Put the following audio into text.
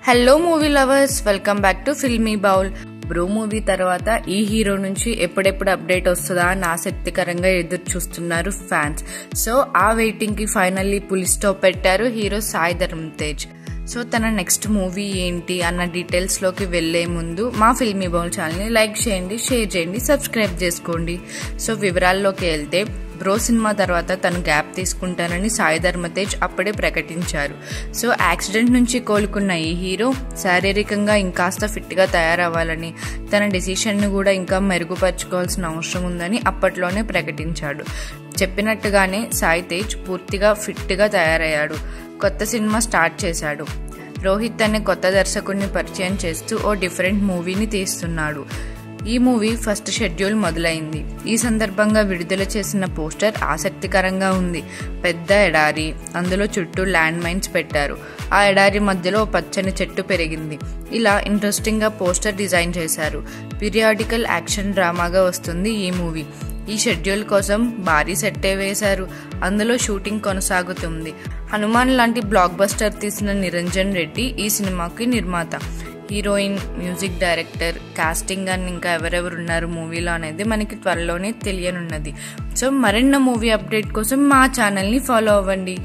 Hello movie lovers, welcome back to filmy bowl. Bro movie తర్వాత ఈ hero నుంచి ఎప్పుడెప్పుడు అప్డేట్ వస్తుందా అని ఆసక్తికరంగా ఎదురు చూస్తున్నారు ఫ్యాన్స్. సో ఆ వెయిటింగ్ కి ఫైనల్లీ పులి స్టాప్ పెట్టారు హీరో సాయి ధరమ్ తేజ్. సో తన నెక్స్ట్ మూవీ ఏంటి అన్న డీటెయిల్స్ లోకి వెళ్లే ముందు మా ఫిల్మీ బౌల్ ఛానల్ ని లైక్ చేయండి, షేర్ చేయండి, సబ్స్క్రైబ్ చేసుకోండి. సో వివరాల్లోకి వెళ్తే, బ్రో సినిమా తర్వాత తను గ్యాప్ తీసుకుంటానని సాయి ధరమ్ తేజ్ అప్పుడే ప్రకటించారు. సో యాక్సిడెంట్ నుంచి కోలుకున్న ఈ హీరో శారీరకంగా ఇంకాస్త ఫిట్ గా తయారవ్వాలని, తన డెసిషన్ ను కూడా ఇంకా మెరుగుపరచుకోవాల్సిన అవసరం ఉందని అప్పట్లోనే ప్రకటించాడు. చెప్పినట్టుగానే సాయి తేజ్ పూర్తిగా ఫిట్ గా తయారయ్యాడు. కొత్త సినిమా స్టార్ట్ చేశాడు. రోహిత్ అనే కొత్త దర్శకుడిని పరిచయం చేస్తూ ఓ డిఫరెంట్ మూవీని తీస్తున్నాడు. ఈ మూవీ ఫస్ట్ షెడ్యూల్ మొదలైంది. ఈ సందర్భంగా విడుదల చేసిన పోస్టర్ ఆసక్తికరంగా ఉంది. పెద్ద ఎడారి, అందులో చుట్టూ ల్యాండ్ మైన్స్ పెట్టారు. ఆ ఎడారి మధ్యలో పచ్చని చెట్టు పెరిగింది. ఇలా ఇంట్రెస్టింగ్ గా పోస్టర్ డిజైన్ చేశారు. పీరియాడికల్ యాక్షన్ డ్రామాగా వస్తుంది ఈ మూవీ. ఈ షెడ్యూల్ కోసం భారీ సెట్టే వేశారు. అందులో షూటింగ్ కొనసాగుతుంది. హనుమాన్ లాంటి బ్లాక్ బస్టర్ తీసిన నిరంజన్ రెడ్డి ఈ సినిమాకి నిర్మాత. హీరోయిన్, మ్యూజిక్ డైరెక్టర్, కాస్టింగ్ అని ఇంకా ఎవరెవరున్నారు మూవీలో అనేది మనకి త్వరలోనే తెలియనున్నది. సో మరిన్న మూవీ అప్డేట్ కోసం మా ఛానల్ని ఫాలో అవ్వండి.